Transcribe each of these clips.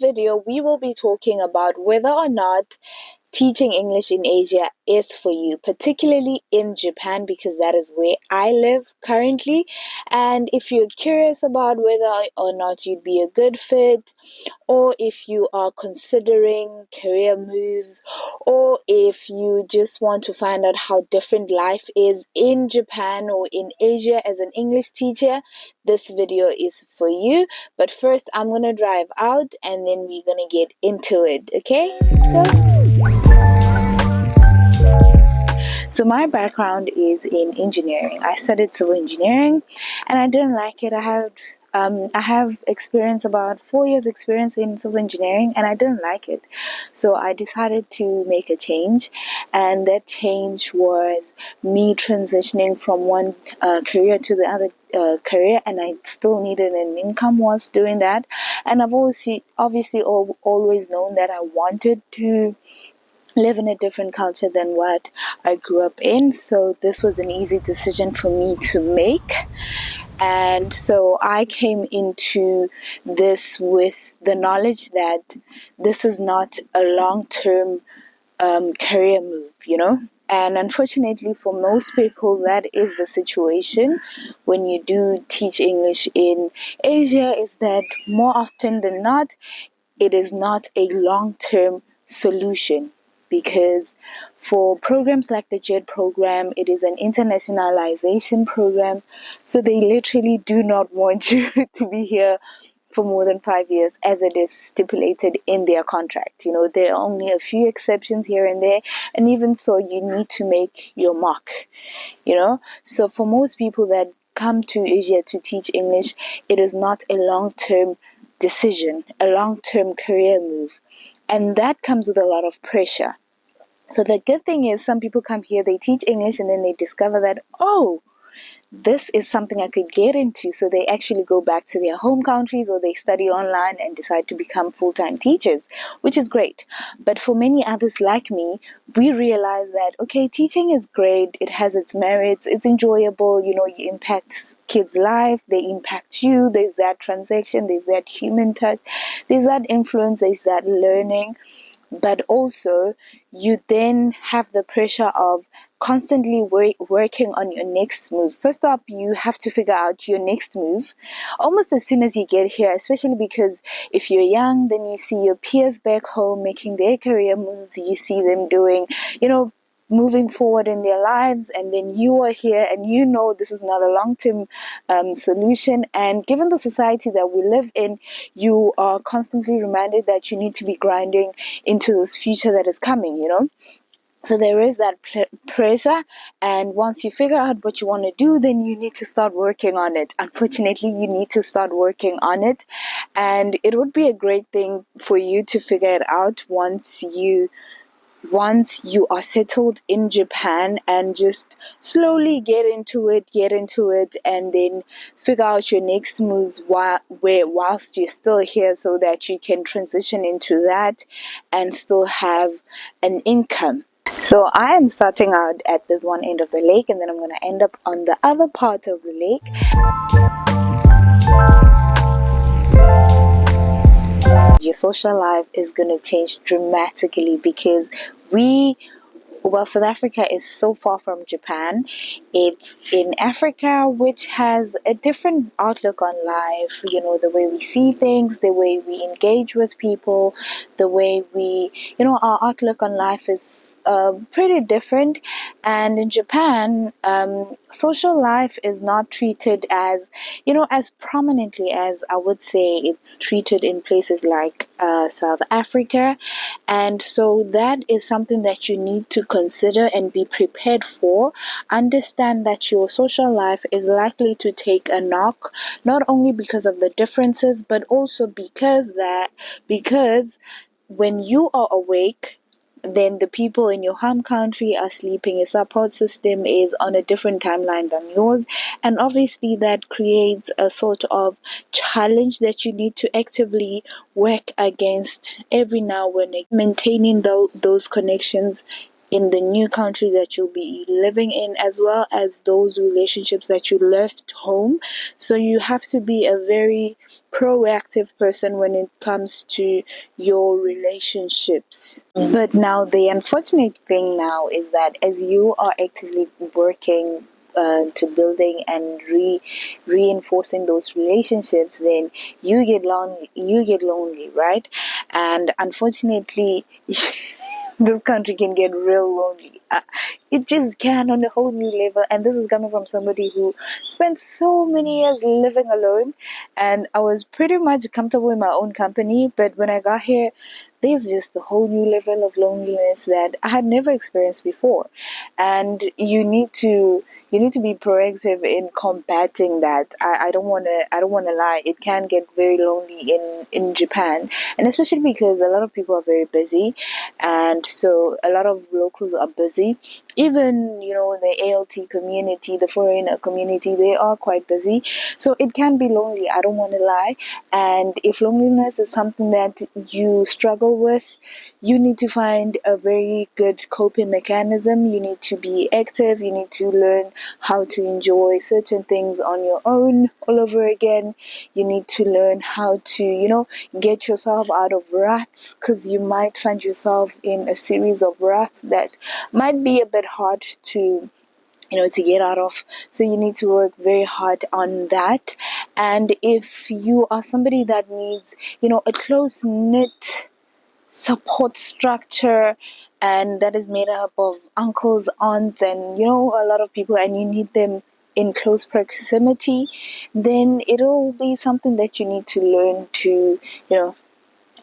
video, we will be talking about whether or not teaching English in Asia is for you, particularly in Japan, because that is where I live currently. And if you're curious about whether or not you'd be a good fit, or if you are considering career moves, or if you just want to find out how different life is in Japan or in Asia as an English teacher, this video is for you. But first, I'm gonna drive out and then we're gonna get into it, okay? Let's go. So my background is in engineering. I studied civil engineering and I didn't like it. I have experience, about 4 years experience in civil engineering, and I didn't like it. So I decided to make a change, and that change was me transitioning from one career to the other career, and I still needed an income whilst doing that. And I've obviously always known that I wanted to live in a different culture than what I grew up in. So this was an easy decision for me to make. And so I came into this with the knowledge that this is not a long-term career move, And unfortunately for most people, that is the situation when you do teach English in Asia, is that more often than not, it is not a long-term solution. Because for programs like the JET program, it is an internationalization program. So they literally do not want you to be here for more than 5 years, as it is stipulated in their contract. There are only a few exceptions here and there. And even so, you need to make your mark, So for most people that come to Asia to teach English, it is not a long-term decision, a long-term career move. And that comes with a lot of pressure. So the good thing is, some people come here, they teach English, and then they discover that, this is something I could get into. So they actually go back to their home countries, or they study online and decide to become full-time teachers, which is great. But for many others like me, we realize that, okay, teaching is great. It has its merits. It's enjoyable. You impact kids' life. They impact you. There's that transaction. There's that human touch. There's that influence. There's that learning. But also, you then have the pressure of constantly working on your next move. First up, you have to figure out your next move almost as soon as you get here, especially because if you're young, then you see your peers back home making their career moves. You see them doing, moving forward in their lives, and then you are here and this is not a long-term solution. And given the society that we live in, you are constantly reminded that you need to be grinding into this future that is coming, So there is that pressure, and once you figure out what you want to do, then you need to start working on it. Unfortunately, you need to start working on it, and it would be a great thing for you to figure it out once you are settled in Japan, and just slowly get into it, and then figure out your next moves whilst you're still here, so that you can transition into that and still have an income. So I am starting out at this one end of the lake, and then I'm going to end up on the other part of the lake. Your social life is going to change dramatically, because South Africa is so far from Japan. It's in Africa, which has a different outlook on life. The way we see things, the way we engage with people, the way our outlook on life is pretty different. And in Japan, social life is not treated as prominently as I would say it's treated in places like South Africa. And so that is something that you need to consider and be prepared for. Understand that your social life is likely to take a knock, not only because of the differences, but also because when you are awake, then the people in your home country are sleeping. Your support system is on a different timeline than yours, and obviously that creates a sort of challenge that you need to actively work against every now and then, maintaining those connections in the new country that you'll be living in, as well as those relationships that you left home. So you have to be a very proactive person when it comes to your relationships. But now the unfortunate thing now is that as you are actively working to building and reinforcing those relationships, then you get lonely, right? And unfortunately, this country can get real lonely. It just can, on a whole new level. And this is coming from somebody who spent so many years living alone, and I was pretty much comfortable in my own company. But when I got here, there's just a whole new level of loneliness that I had never experienced before, and you need to be proactive in combating that. I don't wanna lie, it can get very lonely in Japan, and especially because a lot of people are very busy, and so a lot of locals are busy. Even the ALT community, the foreigner community, they are quite busy, so it can be lonely. I don't want to lie, and if loneliness is something that you struggle with, you need to find a very good coping mechanism. You need to be active. You need to learn how to enjoy certain things on your own all over again. You need to learn how to, get yourself out of ruts, because you might find yourself in a series of ruts that might be a bit hard to get out of. So you need to work very hard on that. And if you are somebody that needs, a close knit support structure, and that is made up of uncles, aunts, and a lot of people, and you need them in close proximity, then it'll be something that you need to learn to, I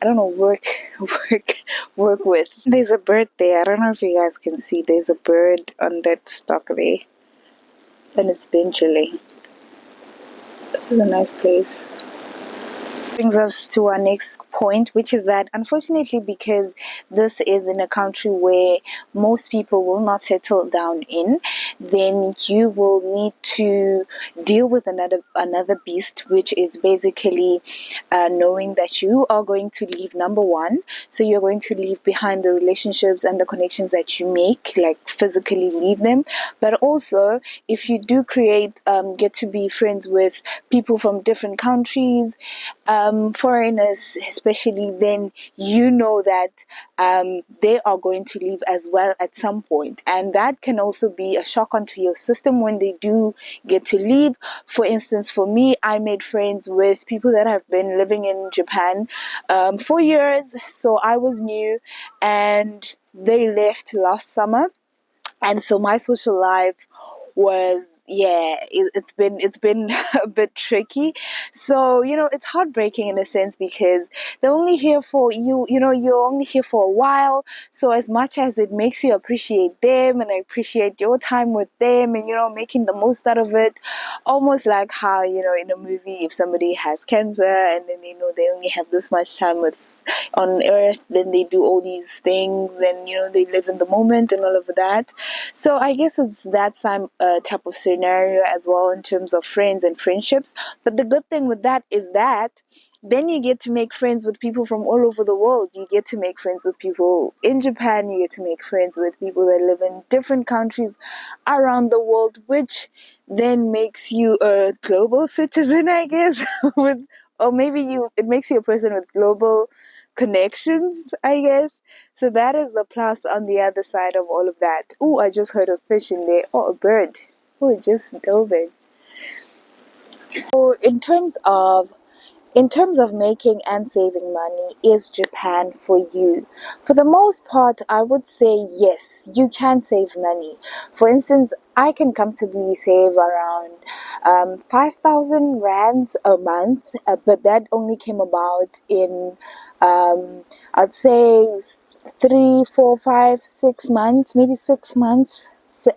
don't know, work with. There's a bird there. I don't know if you guys can see. There's a bird on that stalk there, and it's been chilling. It's a nice place. Brings us to our next point, which is that unfortunately, because this is in a country where most people will not settle down in, then you will need to deal with another beast, which is basically knowing that you are going to leave, number one. So you're going to leave behind the relationships and the connections that you make, like physically leave them. But also, if you do get to be friends with people from different countries, foreigners especially, then that they are going to leave as well at some point, and that can also be a shock onto your system when they do get to leave. For instance, for me, I made friends with people that have been living in Japan for years, so I was new, and they left last summer, and so my social life was, it's been a bit tricky. So it's heartbreaking in a sense, because they're only here for you're only here for a while. So as much as it makes you appreciate them and appreciate your time with them, and making the most out of it, almost like how in a movie, if somebody has cancer and then they only have this much time on earth, then they do all these things, and they live in the moment and all of that. So I guess it's that type of scenario as well in terms of friends and friendships. But the good thing with that is that then you get to make friends with people from all over the world. You get to make friends with people in Japan. You get to make friends with people that live in different countries around the world, which then makes you a global citizen, I guess. Or maybe it makes you a person with global connections, I guess. So that is the plus on the other side of all of that. Oh, I just heard a fish in there. Oh, a bird. Oh, it just dove in. So in terms of making and saving money, is Japan for you? For the most part, I would say yes, you can save money. For instance, I can comfortably save around 5,000 rands a month, but that only came about in, I'd say, 3, 4, 5, 6 months, maybe 6 months.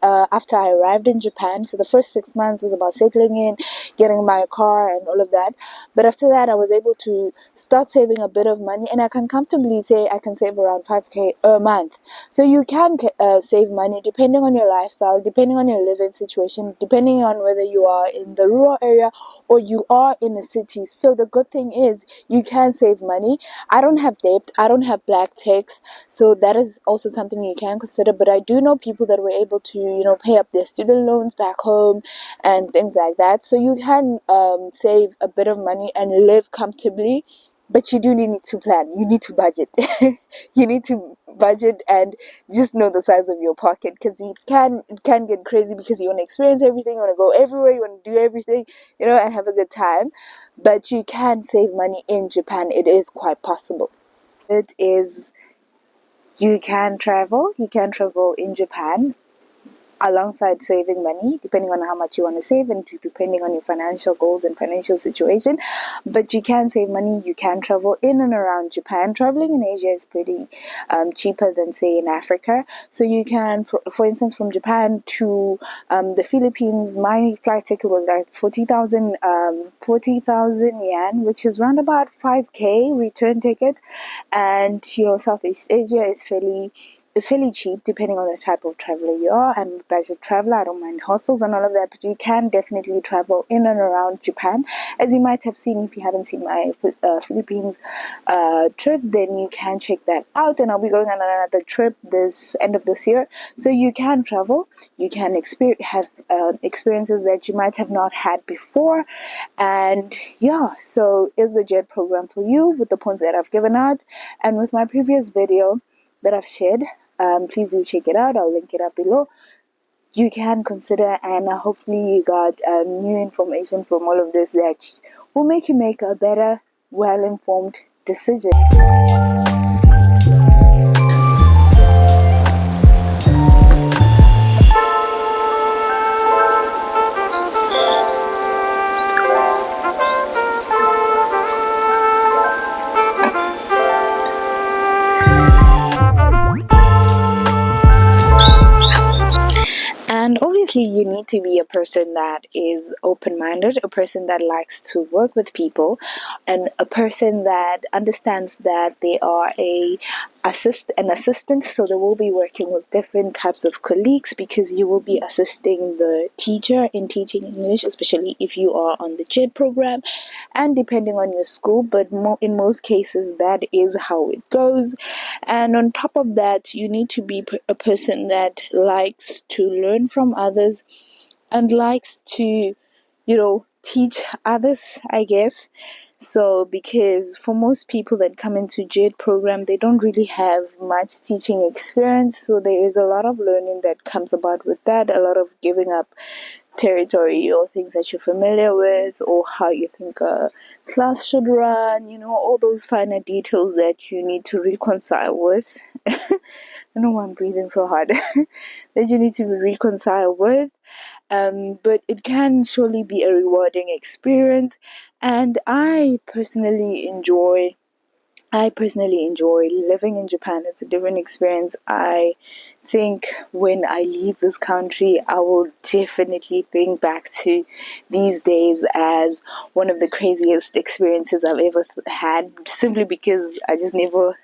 after I arrived in Japan. So the first 6 months was about settling in, getting my car and all of that. But after that, I was able to start saving a bit of money, and I can comfortably say I can save around 5K a month. So you can save money depending on your lifestyle, depending on your living situation, depending on whether you are in the rural area or you are in a city. So the good thing is you can save money. I don't have debt, I don't have black tax, so that is also something you can consider. But I do know people that were able to, pay up their student loans back home and things like that. So you can save a bit of money and live comfortably. But you do need to plan. You need to budget. You need to budget and just know the size of your pocket, because it can get crazy, because you want to experience everything, you want to go everywhere, you want to do everything, and have a good time. But you can save money in Japan. It is quite possible. It is, you can travel in Japan alongside saving money, depending on how much you want to save and depending on your financial goals and financial situation. But you can save money, you can travel in and around Japan. Traveling in Asia is pretty cheaper than, say, in Africa. So you can, for instance, from Japan to the Philippines, my flight ticket was like 40,000 yen, which is around about 5K return ticket. And Southeast Asia is fairly cheap depending on the type of traveler you are. I'm a budget traveler. I don't mind hostels and all of that, but you can definitely travel in and around Japan. As you might have seen, if you haven't seen my Philippines trip, then you can check that out. And I'll be going on another trip this end of this year. So you can travel. You can have experiences that you might have not had before. And yeah, so is the JET program for you with the points that I've given out. And with my previous video that I've shared, please do check it out. I'll link it up below. You can consider, and hopefully you got new information from all of this that will make you make a better, well-informed decision. And obviously, you need to be a person that is open-minded, a person that likes to work with people, and a person that understands that they are an assistant, so they will be working with different types of colleagues, because you will be assisting the teacher in teaching English, especially if you are on the JET program, and depending on your school, but in most cases that is how it goes. And on top of that, you need to be a person that likes to learn from others and likes to, teach others, I guess. So, because for most people that come into JET program, they don't really have much teaching experience. So there is a lot of learning that comes about with that, a lot of giving up territory or things that you're familiar with, or how you think a class should run, all those finer details that you need to reconcile with. I don't know why I'm breathing so hard. That you need to reconcile with. But it can surely be a rewarding experience, and I personally enjoy living in Japan. It's a different experience. I think when I leave this country, I will definitely think back to these days as one of the craziest experiences I've ever had, simply because I just never,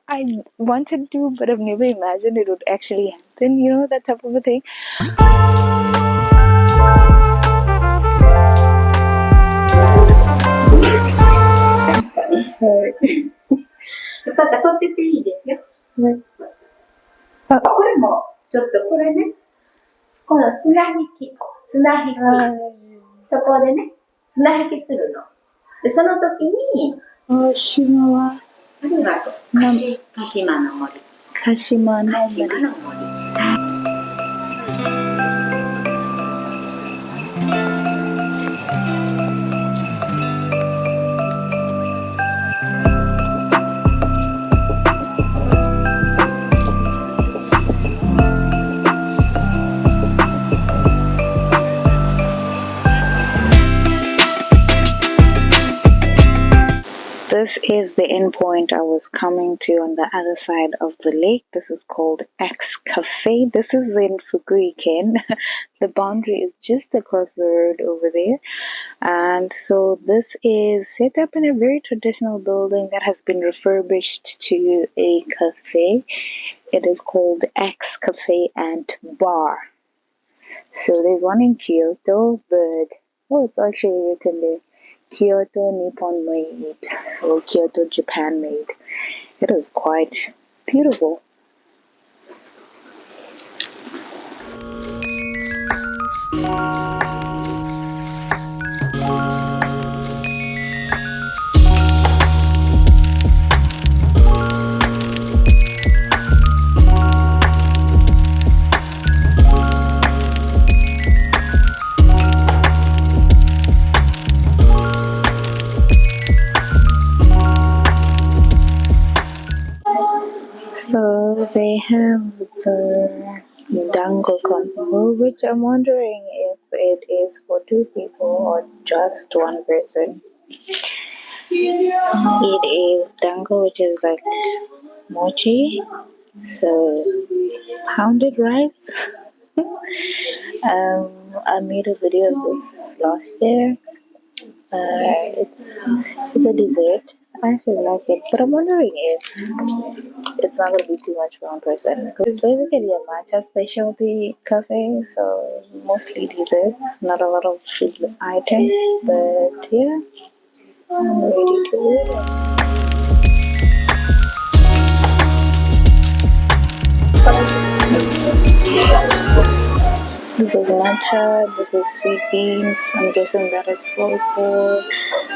I wanted to, but I've never imagined it would actually happen, that type of a thing. よかったら取ってていいですよ。はい。これも、ちょっとこれね、この綱引き。そこでね、綱引きするの。で、その時に、島は、ありがとう。鹿島の森。鹿島の森。This This is the endpoint I was coming to on the other side of the lake. This is called X Cafe. This is in Fukuiken. The boundary is just across the road over there. And so this is set up in a very traditional building that has been refurbished to a cafe. It is called X Cafe and Bar. So there's one in Kyoto, but it's actually written there. Kyoto Nippon made, so Kyoto Japan made. It is quite beautiful. So they have the dango combo, which I'm wondering if it is for two people or just one person. It is dango, which is like mochi, so pounded rice. I made a video of this last year. It's a dessert. I actually like it, but I'm wondering if it's not gonna be too much for one person. Because it's basically a matcha specialty cafe, so mostly desserts, not a lot of food items. But yeah, I'm ready to eat it. This is matcha, this is sweet beans, I'm guessing that is soy sauce.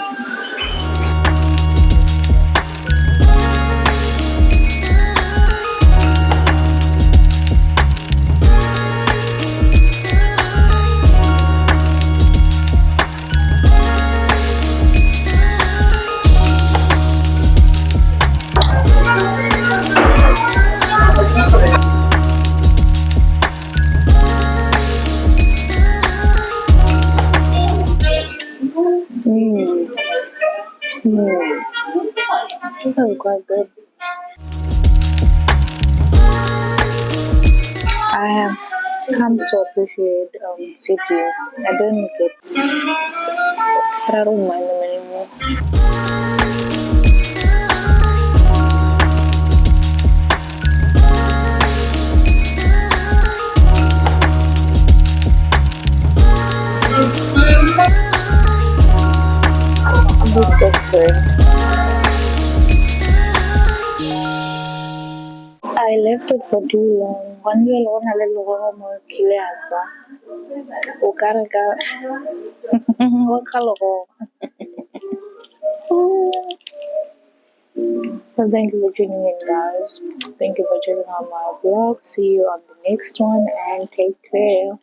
This is quite good. I have come to appreciate sweet beans. I don't make it, but I don't mind them anymore. This is different. I left it for too long. 1 year long, I left it more kileasa. Okaraga. Okalogo. So thank you for tuning in, guys. Thank you for checking out my vlog. See you on the next one and take care.